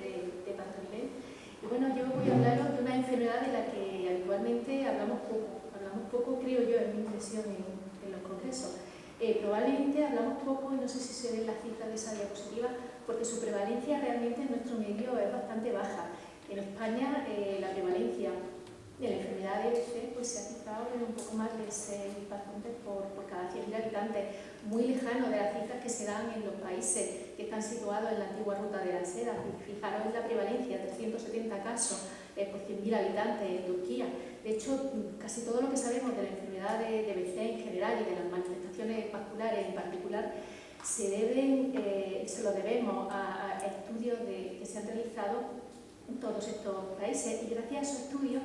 de Pastoril. Y bueno, yo voy a hablaros de una enfermedad de la que habitualmente hablamos poco, creo yo, es mi impresión en los congresos. Probablemente hablamos poco, y no sé si se ven las cifras de esa diapositiva, porque su prevalencia realmente en nuestro medio es bastante baja. En España la prevalencia de la enfermedad de EBC pues, se ha cifrado en un poco más de 6 pacientes por cada 100.000 habitantes, muy lejano de las cifras que se dan en los países que están situados en la antigua ruta de la seda. Fijaros en la prevalencia, 370 casos por 100.000 habitantes en Turquía. De hecho, casi todo lo que sabemos de la enfermedad de EBC en general y de las manifestaciones vasculares en particular se lo debemos a estudios que se han realizado en todos estos países, y gracias a esos estudios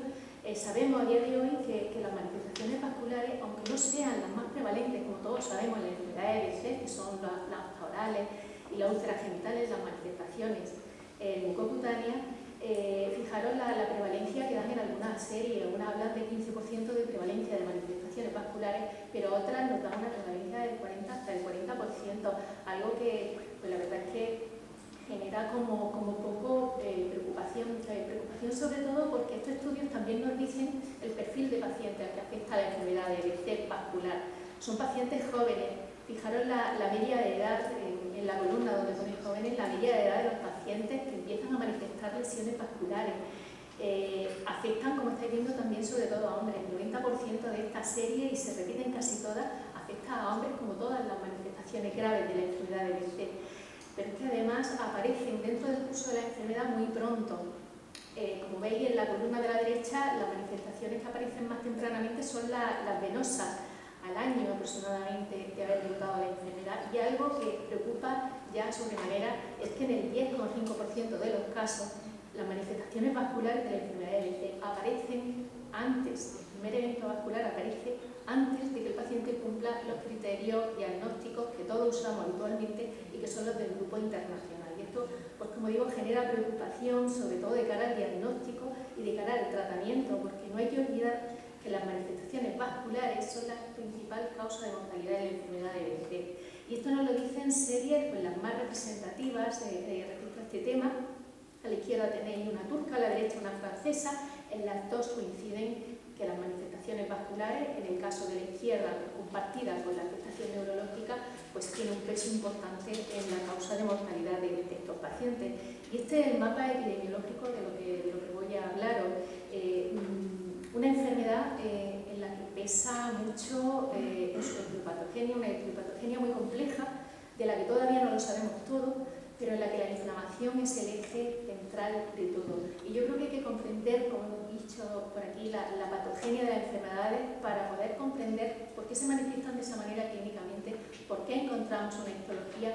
sabemos a día de hoy que las manifestaciones vasculares, aunque no sean las más prevalentes, como todos sabemos en la enfermedad de EBC, que son las orales y las úlceras genitales, las manifestaciones mucocutáneas, fijaros la prevalencia que dan en algunas series. Algunas hablan de 15% de prevalencia de manifestaciones vasculares, pero otras nos dan una prevalencia del 40 hasta el 40%, algo que pues la verdad es que genera como poco preocupación sobre todo porque estos estudios también nos dicen el perfil de pacientes al que afecta la enfermedad de EBC vascular. Son pacientes jóvenes. Fijaros la media de edad en la columna donde ponen jóvenes, la media de edad de los pacientes que empiezan a manifestar lesiones vasculares. Afectan, como estáis viendo, también sobre todo a hombres. El 90% de esta serie, y se repiten casi todas, afecta a hombres, como todas las manifestaciones graves de la enfermedad de EBC. Pero es que además aparecen dentro del curso de la enfermedad muy pronto. Como veis en la columna de la derecha, las manifestaciones que aparecen más tempranamente son las venosas, al año aproximadamente de haber debutado la enfermedad. Y algo que preocupa ya sobremanera es que en el 10,5% de los casos las manifestaciones vasculares de la enfermedad de EBC aparecen antes, el primer evento vascular aparece antes de que el paciente cumpla los criterios diagnósticos que todos usamos habitualmente y que son los del grupo internacional. Y esto, pues como digo, genera preocupación, sobre todo de cara al diagnóstico y de cara al tratamiento, porque no hay que olvidar que las manifestaciones vasculares son la principal causa de mortalidad de la enfermedad de EBC. Y esto nos lo dicen series, pues las más representativas respecto a este tema. A la izquierda tenéis una turca, a la derecha una francesa. En las dos coinciden que las manifestaciones vasculares, en el caso de la izquierda, compartida con la afectación neurológica, pues tiene un peso importante en la causa de mortalidad de estos pacientes. Y este es el mapa epidemiológico de lo que voy a hablaros. Una enfermedad en la que pesa mucho su etiopatogenia, una etiopatogenia muy compleja, de la que todavía no lo sabemos todo, pero en la que la inflamación es el eje central de todo. Y yo creo que hay que comprender, como hemos dicho por aquí, la patogenia de las enfermedades para poder comprender por qué se manifiestan de esa manera clínicamente, por qué encontramos una histología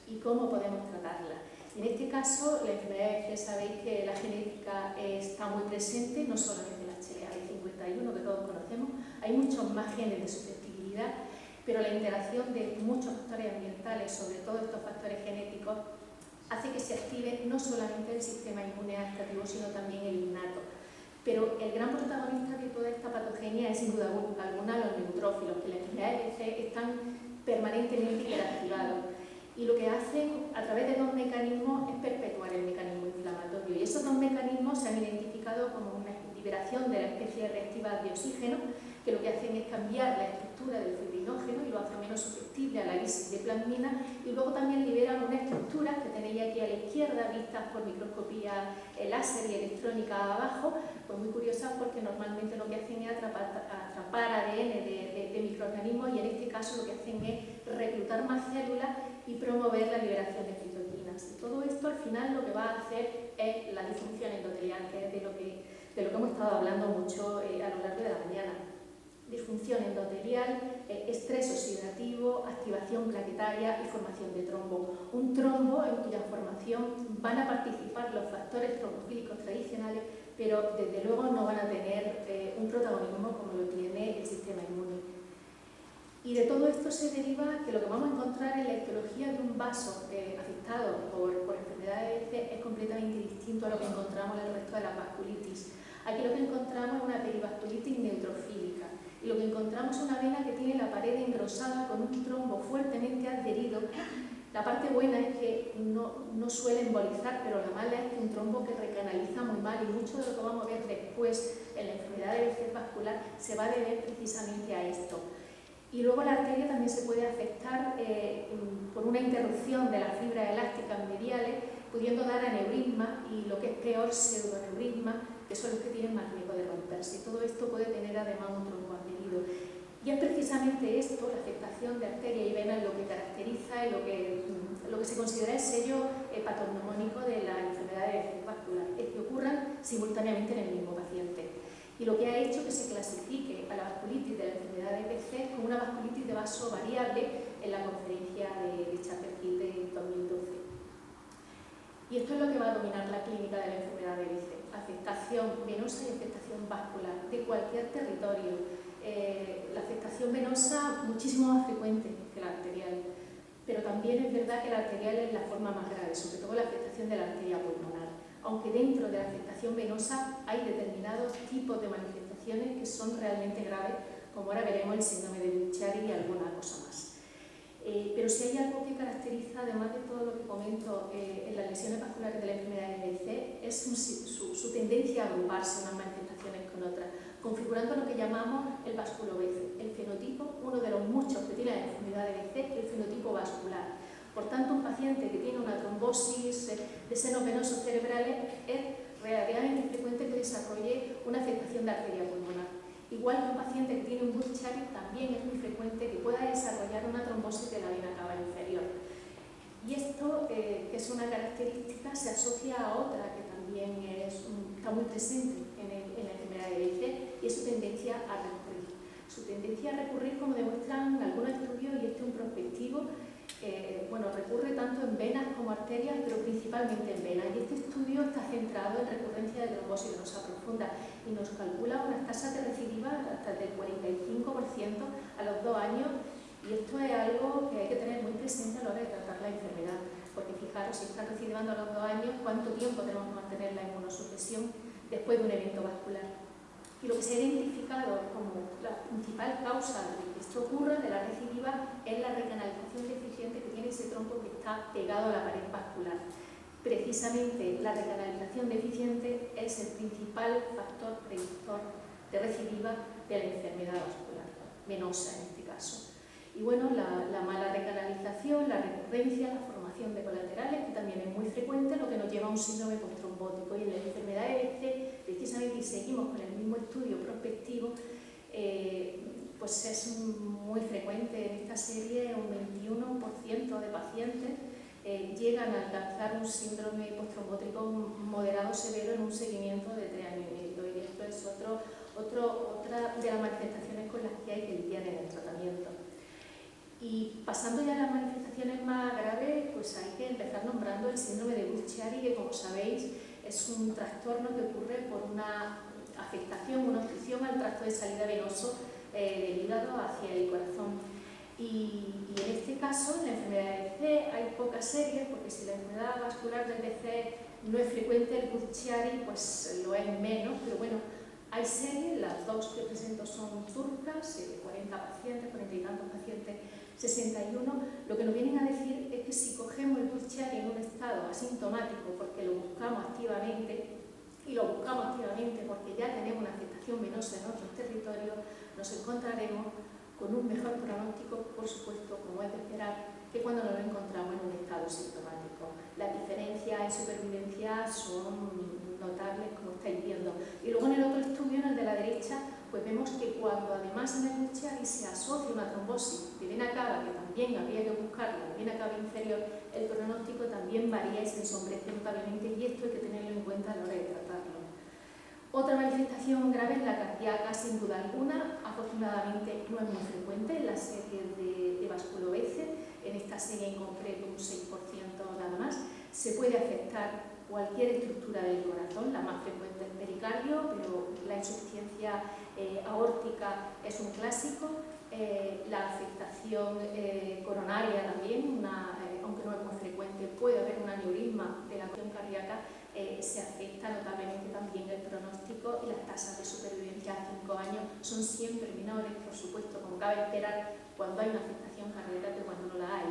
y cómo podemos tratarla. En este caso, la enfermedad de EBC, sabéis que la genética está muy presente, no solamente la HLA-51 que todos conocemos, hay muchos más genes de susceptibilidad, pero la interacción de muchos factores ambientales, sobre todo estos factores genéticos, hace que se active no solamente el sistema inmune adaptativo, sino también el innato. Pero el gran protagonista de toda esta patogenia es, sin duda alguna, los neutrófilos, que en la enfermedad de EBC están permanentemente hiperactivados. Y lo que hacen a través de dos mecanismos es perpetuar el mecanismo inflamatorio. Y esos dos mecanismos se han identificado como una liberación de la especie reactiva de oxígeno, que lo que hacen es cambiar la estructura del fibrinógeno y lo hacen menos susceptible a la lisis de plasmina, y luego también liberan unas estructuras que tenéis aquí a la izquierda, vistas por microscopía láser y electrónica abajo, pues muy curiosas porque normalmente lo que hacen es atrapar ADN de microorganismos, y en este caso lo que hacen es reclutar más células y promover la liberación de citoquinas. Y todo esto al final lo que va a hacer es la disfunción endotelial, que es de lo que hemos estado hablando mucho a lo largo de la mañana. Disfunción endotelial, estrés oxidativo, activación plaquetaria y formación de trombo. Un trombo en cuya formación van a participar los factores trombofílicos tradicionales, pero desde luego no van a tener un protagonismo como lo tiene el sistema inmune. Y de todo esto se deriva que lo que vamos a encontrar en la histología de un vaso afectado por enfermedad de EBC es completamente distinto a lo que encontramos en el resto de la vasculitis. Aquí lo que encontramos es una perivasculitis neutrofílica, y lo que encontramos es una vena que tiene la pared engrosada con un trombo fuertemente adherido La parte buena es que no suele embolizar, pero la mala es que un trombo que recanaliza muy mal, y mucho de lo que vamos a ver después en la enfermedad de BC vascular se va a deber precisamente a esto. Y luego la arteria también se puede afectar por una interrupción de las fibras elásticas mediales, pudiendo dar aneurisma y, lo que es peor, pseudoaneurisma, que son los que tienen más riesgo de romperse. Y todo esto puede tener además un tromboadherido. Y es precisamente esto, la afectación de arteria y vena, lo que caracteriza y lo que se considera el sello patognomónico de la enfermedad de BC vascular, es que ocurran simultáneamente en el mismo paciente. Y lo que ha hecho que se clasifique a la vasculitis de la enfermedad de BC como una vasculitis de vaso variable en la conferencia de Chapel-Hill de 2012. Y esto es lo que va a dominar la clínica de la enfermedad de BC: afectación venosa y afectación vascular de cualquier territorio. La afectación venosa muchísimo más frecuente que la arterial, pero también es verdad que la arterial es la forma más grave, sobre todo la afectación de la arteria pulmonar. Aunque dentro de la afectación venosa hay determinados tipos de manifestaciones que son realmente graves, como ahora veremos el síndrome de Buchiari y alguna cosa más. Pero si hay algo que caracteriza, además de todo lo que comento en las lesiones vasculares de la enfermedad de BC, es su tendencia a agruparse unas manifestaciones con otras, configurando lo que llamamos el vasculo-BC, el fenotipo, uno de los muchos que tiene la enfermedad de BC, que es el fenotipo vascular. Por tanto, un paciente que tiene una trombosis de senos venosos cerebrales es relativamente frecuente que desarrolle una afectación de arteria pulmonar. Igual que un paciente que tiene un Buchiari, también es muy frecuente que pueda desarrollar una trombosis de la vena cava inferior. Y esto, que es una característica, se asocia a otra que también está muy presente en la enfermedad de BC, y es su tendencia a recurrir. Su tendencia a recurrir, como demuestran algunos estudios, y este es un prospectivo, recurre tanto en venas como arterias, pero principalmente en venas. Y este estudio está centrado en recurrencia de trombosis venosa profunda y nos calcula unas tasas de recidiva hasta del 45% a los 2 años. Y esto es algo que hay que tener muy presente a la hora de tratar la enfermedad, porque fijaros, si están recidivando a los 2 años, ¿cuánto tiempo tenemos que mantener la inmunosupresión después de un evento vascular? Y lo que se ha identificado como la principal causa de que esto ocurra, de la recidiva, es la recanalización deficiente que tiene ese tronco que está pegado a la pared vascular. Precisamente la recanalización deficiente es el principal factor predictor de recidiva de la enfermedad vascular, venosa en este caso. Y bueno, la mala recanalización, la recurrencia, la formación de colaterales, que también es muy frecuente, lo que nos lleva a un síndrome postrombótico. Y en la enfermedad de BC, precisamente, y seguimos con el mismo estudio prospectivo, pues es muy frecuente en esta serie. Un 21% de pacientes llegan a alcanzar un síndrome postrombótico moderado severo en un seguimiento de 3 años y medio. Y esto es otra de las manifestaciones con las que hay que lidiar en el tratamiento. Y pasando ya a las manifestaciones más graves, pues hay que empezar nombrando el síndrome de Buchiari, que, como sabéis, es un trastorno que ocurre por una afectación, una obstrucción al tracto de salida venoso del hígado hacia el corazón. Y en este caso, en la enfermedad de BC, hay pocas series, porque si la enfermedad vascular del BC no es frecuente, el Buchiari pues lo es menos, pero bueno, hay series. Las dos que presento son turcas, 40 pacientes, 40 y tantos pacientes, 61. Lo que nos vienen a decir es que si cogemos el Buchiari en un estado asintomático, porque lo buscamos activamente, y lo buscamos activamente porque ya tenemos una afectación venosa en otros territorios, nos encontraremos con un mejor pronóstico, por supuesto, como es de esperar, que cuando nos lo encontramos en un estado sintomático. Las diferencias en supervivencia son notables, como estáis viendo. Y luego en el otro estudio, en el de la derecha, pues vemos que cuando además en el Buchiari se asocia una trombosis de vena cava, que también habría que buscarla, vena cava inferior, el pronóstico también varía y se ensombrece notablemente, y esto hay que tenerlo en cuenta a la hora de tratarlo. Otra manifestación grave es la cardíaca, sin duda alguna. Afortunadamente no es muy frecuente en las series de vasculo-BC, en esta serie en concreto un 6% nada más. Se puede afectar cualquier estructura del corazón, la más frecuente es el pericardio, pero la insuficiencia aórtica es un clásico. La afectación coronaria también, aunque no es muy frecuente, puede haber un aneurisma de la acción cardíaca. Se afecta notablemente también el pronóstico, y las tasas de supervivencia a 5 años son siempre menores, por supuesto, como cabe esperar cuando hay una afectación cardíaca que cuando no la hay.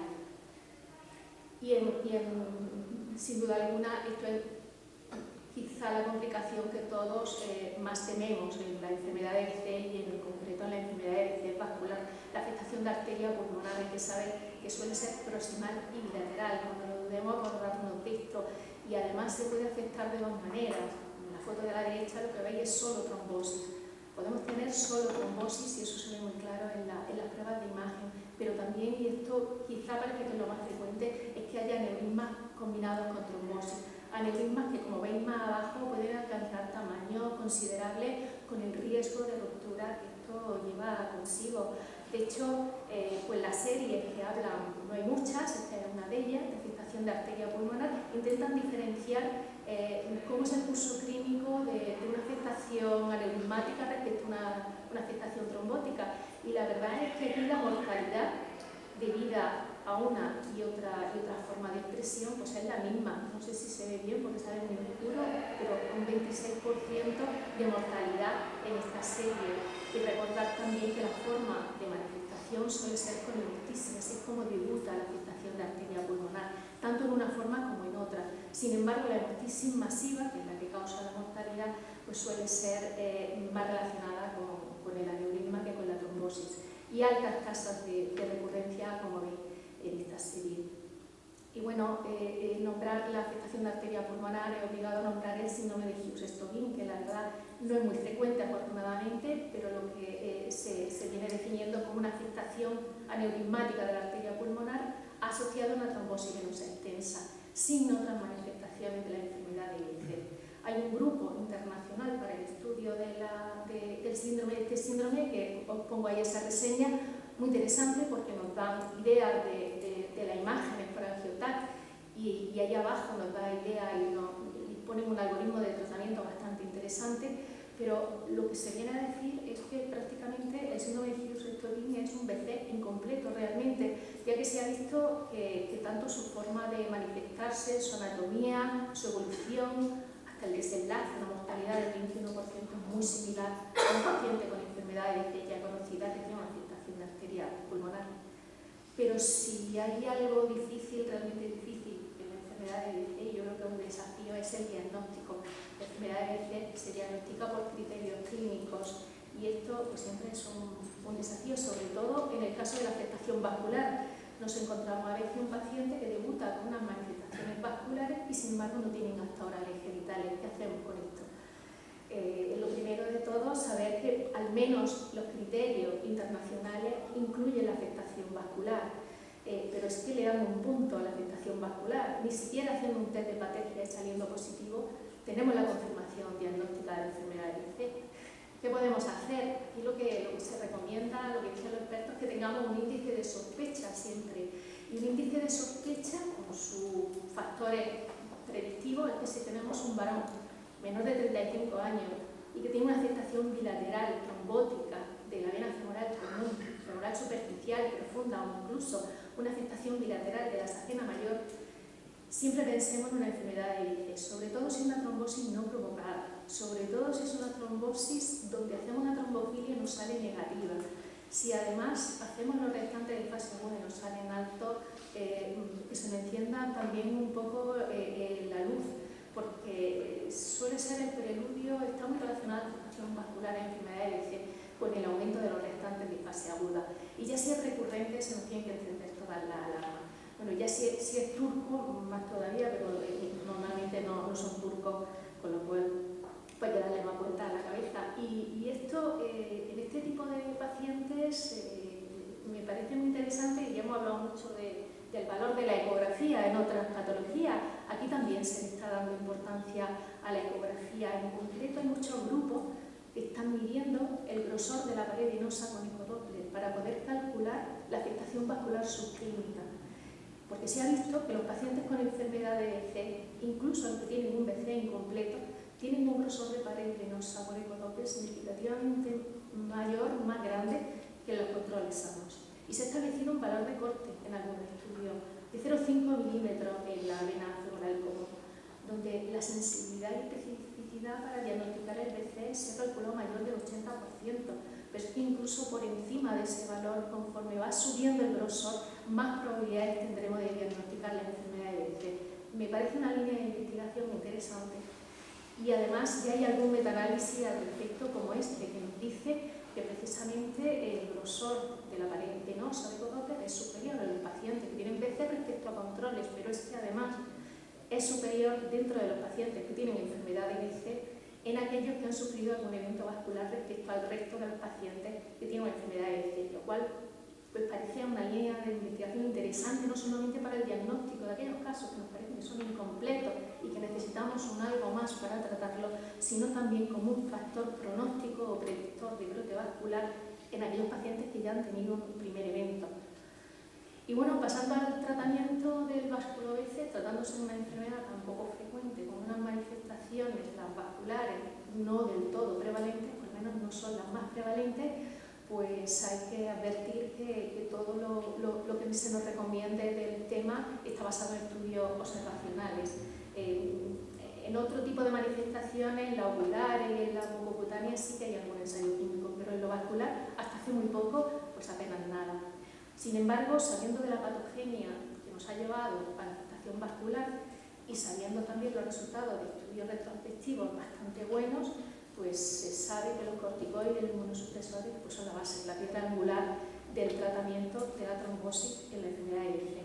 sin duda alguna, esto es quizá la complicación que todos más tememos en la enfermedad de BC y en concreto en la enfermedad de BC vascular. La afectación de arteria pulmonar, hay que saber que suele ser proximal y bilateral. Cuando lo dudemos por darnos visto, y además se puede afectar de dos maneras. En la foto de la derecha lo que veis es solo trombosis. Podemos tener solo trombosis y eso se ve muy claro en las pruebas de imagen, pero también, y esto quizá parece que es lo más frecuente, es que haya aneurismas combinados con trombosis. Aneurismas que, como veis más abajo, pueden alcanzar tamaño considerable con el riesgo de ruptura que esto lleva consigo. De hecho, pues las series que hablan, no hay muchas, esta es una de ellas, de afectación de arteria pulmonar, intentan diferenciar cómo es el curso clínico de una afectación aneurismática respecto a una afectación trombótica. Y la verdad es que aquí la mortalidad debida a una y otra forma de expresión pues es la misma. No sé si se ve bien porque sale muy oscuro, pero un 26% de mortalidad en esta serie. Y recordar también que la forma de manifestación suele ser con hemoptisis, así es como debuta la afectación de arteria pulmonar, tanto en una forma como en otra. Sin embargo, la hemoptisis masiva, que es la que causa la mortalidad, pues suele ser más relacionada con el aneurisma que con la trombosis. Y altas tasas de recurrencia, como veis en esta serie. Y bueno, nombrar la afectación de arteria pulmonar, he obligado a nombrar el síndrome de Hughes-Stokin, que la verdad no es muy frecuente afortunadamente, pero lo que se viene definiendo como una afectación aneurismática de la arteria pulmonar asociada a una trombosis venosa extensa, sin otras manifestaciones de la enfermedad de IBC. Hay un grupo internacional para el estudio del síndrome, de este síndrome, que os pongo ahí esa reseña, muy interesante porque nos dan ideas de la imagen por angiotac y ahí abajo nos da ideas y ponen un algoritmo de tratamiento bastante interesante, pero lo que se viene a decir es que prácticamente el síndrome de Hughes-Stokin es un BC incompleto realmente, ya que se ha visto que tanto su forma de manifestarse, su anatomía, su evolución, hasta el desenlace, una mortalidad del 21% es muy similar a un paciente con enfermedad de BC ya conocida que tiene una afectación de arteria pulmonar. Pero si hay algo difícil, realmente difícil, en la enfermedad de BC, yo creo que un desafío es el diagnóstico. La enfermedad de BC se diagnostica por criterios clínicos y esto pues, siempre es un desafío, sobre todo en el caso de la afectación vascular. Nos encontramos a veces un paciente que debuta con unas manifestaciones vasculares y sin embargo no tienen hasta ahora leyes genitales. ¿Qué hacemos con esto? Lo primero de todo, saber que al menos los criterios internacionales incluyen la afectación vascular, pero es que le dan un punto a la afectación vascular. Ni siquiera haciendo un test de Pategia y saliendo positivo, tenemos la confirmación diagnóstica de la enfermedad de BC. ¿Qué podemos hacer? Aquí lo que se recomienda, lo que dicen los expertos, es que tengamos un índice de sospecha siempre. Y un índice de sospecha, con sus factores predictivos, es que si tenemos un varón menor de 35 años y que tiene una afectación bilateral, trombótica, de la vena femoral común, femoral superficial, profunda o incluso una afectación bilateral de la sacena mayor, siempre pensemos en una enfermedad de BC, sobre todo si es una trombosis no provocada, sobre todo si es una trombosis donde hacemos una trombofilia y nos sale negativa. Si además hacemos los restantes de fase 1 y nos salen altos, que se me encienda también un poco la luz, porque suele ser el preludio, está muy relacionada con la afectación vascular en enfermedad de BC con el aumento de los restantes de fase aguda. Y ya si es recurrente se nos tienen que encender todas las alarmas. Bueno, ya si es turco, más todavía, pero normalmente no son turcos, con lo cual hay que darle más vuelta a la cabeza. Y esto, en este tipo de pacientes, me parece muy interesante, y ya hemos hablado mucho del valor de la ecografía en otras patologías. Aquí también se le está dando importancia a la ecografía. En concreto, hay muchos grupos que están midiendo el grosor de la pared venosa con ecodoppler para poder calcular la afectación vascular subclínica. Porque se ha visto que los pacientes con enfermedad de BC, incluso los que tienen un BC incompleto, tienen un grosor de pared venosa por ecodoppler significativamente mayor, más grande que los controles sanos. Y se ha establecido un valor de corte en algunos estudios de 0,5 milímetros en la vena femoral común, donde la sensibilidad y especificidad para diagnosticar el BC se calculó mayor del 80%, pero es que incluso por encima de ese valor, conforme va subiendo el grosor, más probabilidades tendremos de diagnosticar la enfermedad de EBC. Me parece una línea de investigación interesante. Y además ya hay algún metaanálisis al respecto como este, que nos dice que precisamente el grosor de la pared venosa de Codotter es superior en los pacientes que tienen BC respecto a controles, pero es que además es superior dentro de los pacientes que tienen enfermedad de BC en aquellos que han sufrido algún evento vascular respecto al resto de los pacientes que tienen una enfermedad de BC, lo cual pues parecía una línea de investigación interesante, no solamente para el diagnóstico de aquellos casos que nos parecen que son incompletos y que necesitamos un algo más para tratarlo, sino también como un factor pronóstico o predictor de brote vascular en aquellos pacientes que ya han tenido un primer evento. Y bueno, pasando al tratamiento del vasculo-BC, tratándose de una enfermedad tan poco frecuente, con unas manifestaciones, las vasculares, no del todo prevalentes, por lo menos no son las más prevalentes, pues hay que advertir que todo lo que se nos recomiende del tema está basado en estudios observacionales. En otro tipo de manifestaciones, en la ocular y en la mucocutánea, sí que hay algún ensayo clínico, pero en lo vascular, hasta hace muy poco, pues apenas nada. Sin embargo, sabiendo de la patogenia que nos ha llevado a la afectación vascular y sabiendo también los resultados de estudios retrospectivos bastante buenos, pues se sabe que los corticoides y los inmunosupresores pues son la base, la piedra angular del tratamiento de la trombosis en la enfermedad de EBC.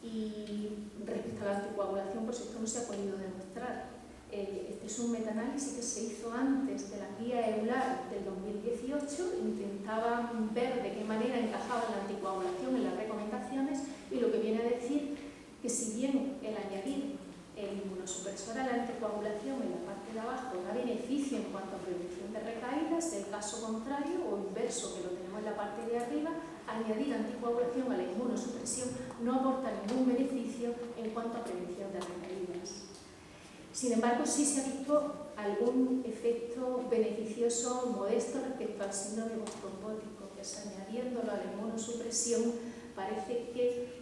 Y respecto a la anticoagulación, pues esto no se ha podido demostrar. Este es un metaanálisis que se hizo antes de la guía EULAR del 2018, intentaban ver de qué manera encajaba la anticoagulación en las recomendaciones y lo que viene a decir que si bien el añadir el inmunosupresor a la anticoagulación en la parte de abajo da beneficio en cuanto a prevención de recaídas, el caso contrario o inverso, que lo tenemos en la parte de arriba, añadir anticoagulación a la inmunosupresión no aporta ningún beneficio en cuanto a prevención de recaídas. Sin embargo, sí se ha visto algún efecto beneficioso modesto respecto al síndrome postrombótico, que es añadiéndolo a la inmunosupresión parece que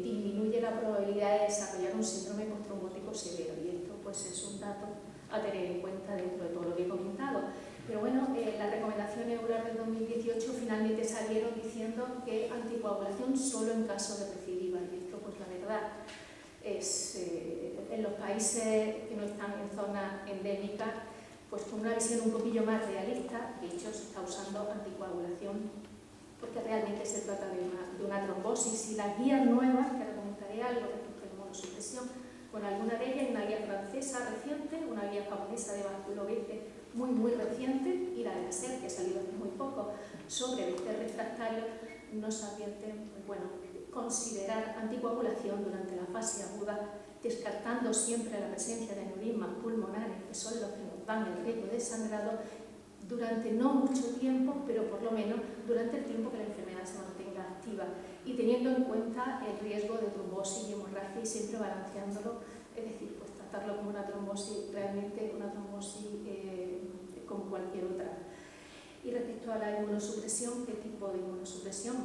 disminuye la probabilidad de desarrollar un síndrome postrombótico severo, y esto pues es un dato a tener en cuenta dentro de todo lo que he comentado. Pero bueno, las recomendaciones EULAR del 2018 finalmente salieron diciendo que anticoagulación solo en caso de recidiva, y esto pues la verdad es en los países que no están en zona endémica, pues con una visión un poquillo más realista, de hecho se está usando anticoagulación porque realmente se trata de una trombosis. Y las guías nuevas, que ahora comentaré algo respecto a la inmunosupresión, con alguna de ellas, una guía francesa reciente, una guía japonesa de vasculo-BC muy reciente, y la de la SER, que ha salido hace muy poco, sobre BC refractario, nos advierten, pues bueno, considerar anticoagulación durante la fase aguda, descartando siempre la presencia de aneurismas pulmonares, que son los que nos dan el riesgo de sangrado, durante no mucho tiempo, pero por lo menos durante el tiempo que la enfermedad se mantenga activa, y teniendo en cuenta el riesgo de trombosis y hemorragia y siempre balanceándolo, es decir, pues tratarlo como una trombosis, realmente una trombosis como cualquier otra. Y respecto a la inmunosupresión, ¿qué tipo de inmunosupresión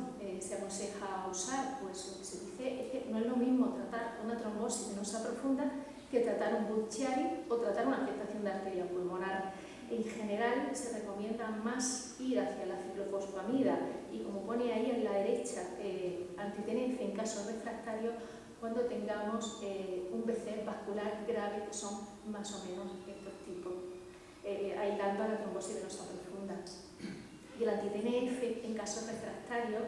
se aconseja usar? Pues lo que se dice es que no es lo mismo tratar una trombosis venosa profunda que tratar un Budd-Chiari o tratar una afectación de arteria pulmonar. En general se recomienda más ir hacia la ciclofosfamida y, como pone ahí en la derecha, anti-TNF en casos refractarios cuando tengamos un BC vascular grave, que son más o menos estos tipos, aislando a la trombosis venosa profunda. Y el anti-TNF en casos refractarios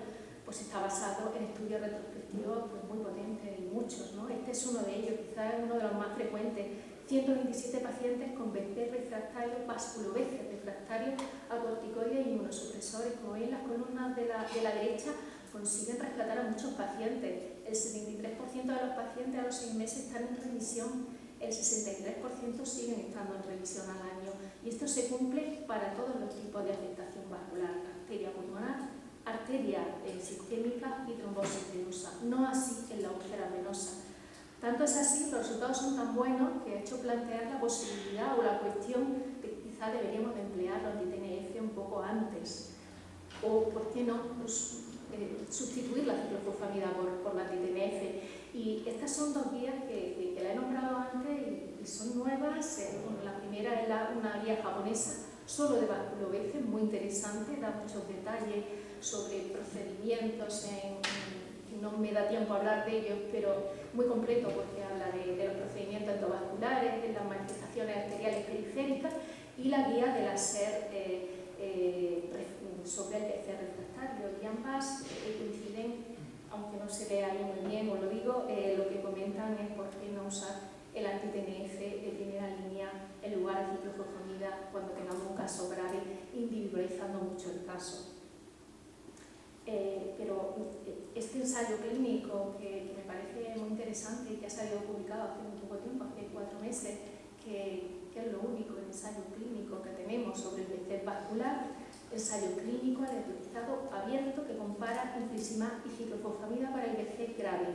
pues está basado en estudios retrospectivos pues muy potentes y muchos, ¿no? Este es uno de ellos, quizás es uno de los más frecuentes. 127 pacientes con BC refractario, vasculo-BC refractario a corticoides e inmunosupresores. Como veis, las columnas de la derecha consiguen rescatar a muchos pacientes. El 73% de los pacientes a los 6 meses están en remisión, el 63% siguen estando en revisión al año. Y esto se cumple para todos los tipos de afectación vascular: arteria pulmonar, arteria sistémica y trombosis venosa. No así en la úlcera venosa. Tanto es así, los resultados son tan buenos que ha hecho plantear la posibilidad o la cuestión de que quizá deberíamos de emplear los anti-TNF un poco antes. O, ¿por qué no?, pues, sustituir la ciclofosfamida por la anti-TNF. Y estas son dos guías que la he nombrado antes y son nuevas. Bueno, la primera es una guía japonesa solo de vasculoveces, muy interesante, da muchos detalles sobre procedimientos, no me da tiempo a hablar de ellos, pero muy completo porque habla de los procedimientos endovasculares, de las manifestaciones arteriales periféricas y la guía del láser sobre el BC refractario. Y ambas coinciden, aunque no se vea ahí muy bien, os lo digo, lo que comentan es por qué no usar el anti-TNF de primera línea en lugar de ciclofosfamida cuando tengamos un caso grave, individualizando mucho el caso. Pero este ensayo clínico que me parece muy interesante y que ha salido publicado hace muy poco tiempo, hace 4 meses, que es lo único el ensayo clínico que tenemos sobre el BC vascular, ensayo clínico aleatorizado abierto que compara infliximab y ciclofosfamida para el BC grave,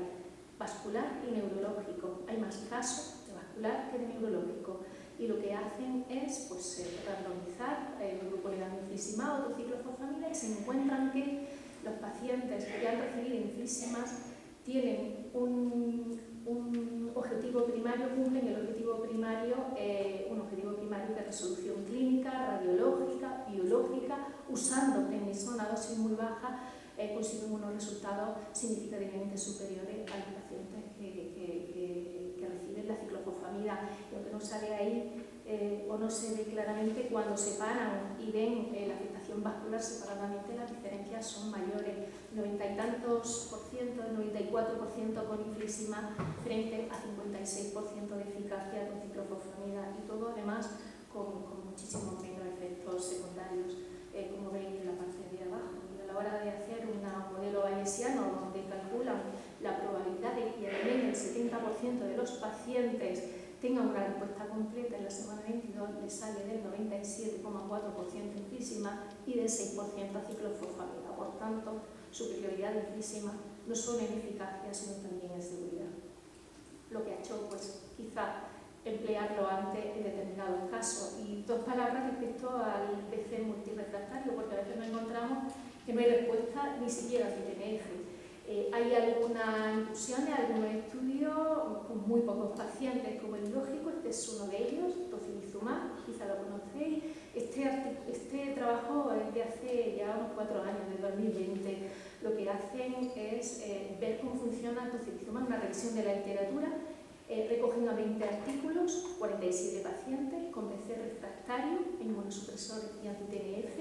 vascular y neurológico. Hay más casos de vascular que de neurológico. Y lo que hacen es pues, randomizar el grupo le dan infliximab, otro ciclofosfamida y se encuentran que los pacientes que han recibido infliximab tienen un objetivo primario, cumplen el objetivo primario, un objetivo primario de resolución clínica, radiológica, biológica, usando prednisona a dosis muy baja, consiguen unos resultados significativamente superiores a los pacientes que reciben la ciclofosfamida. Lo que no sale ahí o no se ve claramente cuando se paran y ven la afectación vascular separadamente, las diferencias son mayores, 90 y tantos por ciento, 94% con infliximab frente a 56% de eficacia con ciclofosfamida y todo además con muchísimos menos efectos secundarios, como veis en la parte de abajo. Y a la hora de hacer un modelo bayesiano donde calculan la probabilidad de que al menos el 70% de los pacientes tengan una respuesta completa en la semana 22, le sale del 97,4% infliximab y del 6% a ciclofosfamida. Por tanto, superioridad de infliximab no solo en eficacia, sino también en seguridad. Lo que ha hecho, pues, quizá emplearlo antes en determinados casos. Y 2 palabras respecto al BC multirefractario, porque a veces nos encontramos que no hay respuesta ni siquiera al TNF. Hay algunas inclusiones, algunos estudios con muy pocos pacientes, como el lógico, este es uno de ellos, tocilizumab, quizá lo conocéis. Este trabajo es de hace ya unos 4 años, de 2020. Lo que hacen es ver cómo funciona el tocilizumab, una revisión de la literatura. Recogen a 20 artículos, 47 pacientes con BC refractario, inmunosupresores y anti-TNF.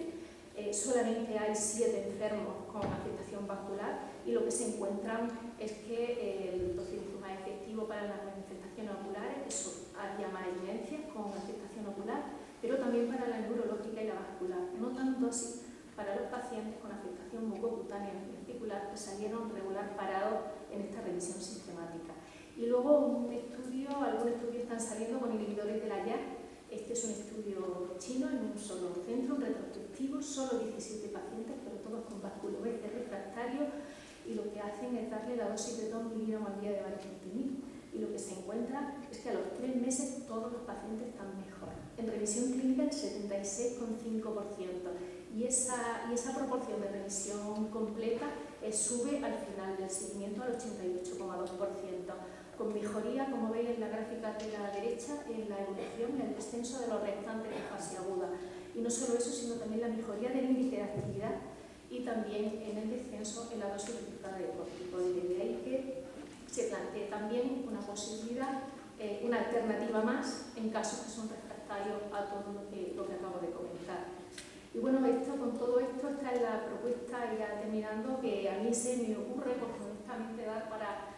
Solamente hay 7 enfermos con afectación vascular y lo que se encuentran es que el tocilizumab es efectivo para las manifestaciones oculares, eso había más evidencias con afectación ocular, pero también para la neurológica y la vascular, no tanto así para los pacientes con afectación mucocutánea y articular que salieron regular parados en esta revisión sistemática. Y luego algunos estudios están saliendo con inhibidores de la YAC. Este es un estudio chino en un solo centro, un retrospectivo, solo 17 pacientes, pero todos con vasculoveces refractario, y lo que hacen es darle la dosis de 2 miligramos al día de varicentinib. Y lo que se encuentra es que a los 3 meses todos los pacientes están mejor. En revisión clínica el 76,5%. Y esa proporción de revisión completa sube al final del seguimiento al 88,2%. Con mejoría, como veis en la gráfica de la derecha, en la evolución, en el descenso de los restantes de fase aguda. Y no solo eso, sino también la mejoría del índice de actividad y también en el descenso en la dosis eficaz de corticoides. De ahí que se plantee también una posibilidad, una alternativa más en casos que son refractarios a todo lo que acabo de comentar. Y bueno, con todo esto, esta es la propuesta, ya terminando, que a mí se me ocurre, porque honestamente dar para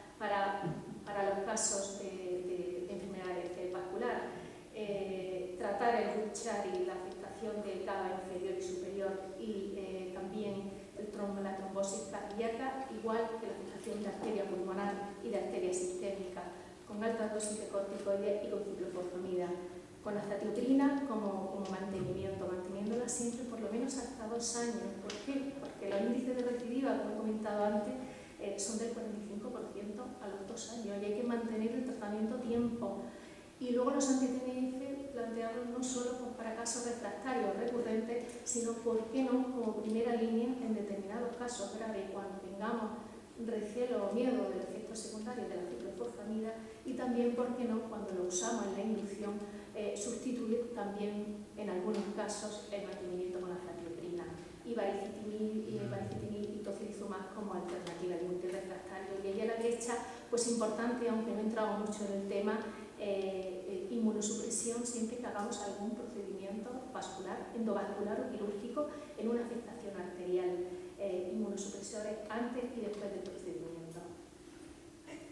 los casos de enfermedades vascular, tratar el Buschard y la afectación del cava inferior y superior y también la trombosis cardíaca, igual que la afectación de arteria pulmonar y de arteria sistémica, con altas dosis de corticoides y con ciclofosfamida, con azatioprina como mantenimiento, manteniéndola siempre por lo menos hasta 2 años. ¿Por qué? Porque los índices de recidiva, como he comentado antes, son del 45% a los 2 años y hay que mantener el tratamiento tiempo. Y luego los anti-TNF planteados no solo para casos refractarios recurrentes, sino, ¿por qué no?, como primera línea en determinados casos graves, cuando tengamos recelo o miedo del efecto secundario de la ciclofosfamida, y también, ¿por qué no?, cuando lo usamos en la inducción sustituir también en algunos casos el mantenimiento con la fenilprina y baricitinib y tocilizumab como alternativa de multirefractario. Y ahí a la derecha, pues importante, aunque no he entrado mucho en el tema, inmunosupresión siempre que hagamos algún procedimiento vascular, endovascular o quirúrgico en una afectación arterial, inmunosupresores antes y después del procedimiento.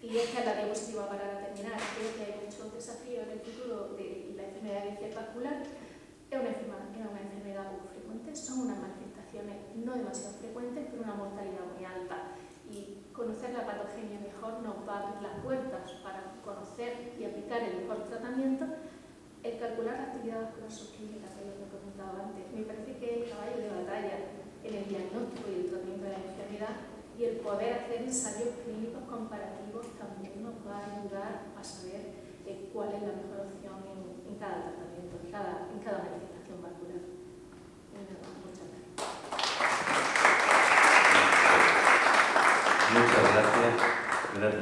Y esta es la diapositiva para terminar. Creo que hay muchos desafíos en el futuro de la enfermedad de bici vascular. Es una enfermedad poco frecuente, son unas manifestaciones no demasiado frecuentes, pero una mortalidad muy alta. Y conocer la patogenia mejor nos va a abrir las puertas para conocer y aplicar el mejor tratamiento. El calcular la actividad vascular subclínica, que es lo que he comentado antes, me parece que es el caballo de batalla en el diagnóstico y el tratamiento de la enfermedad, y el poder hacer ensayos clínicos comparativos también nos va a ayudar a saber cuál es la mejor opción en cada tratamiento, en cada manifestación vascular. Muchas gracias. Muchas gracias. Gracias.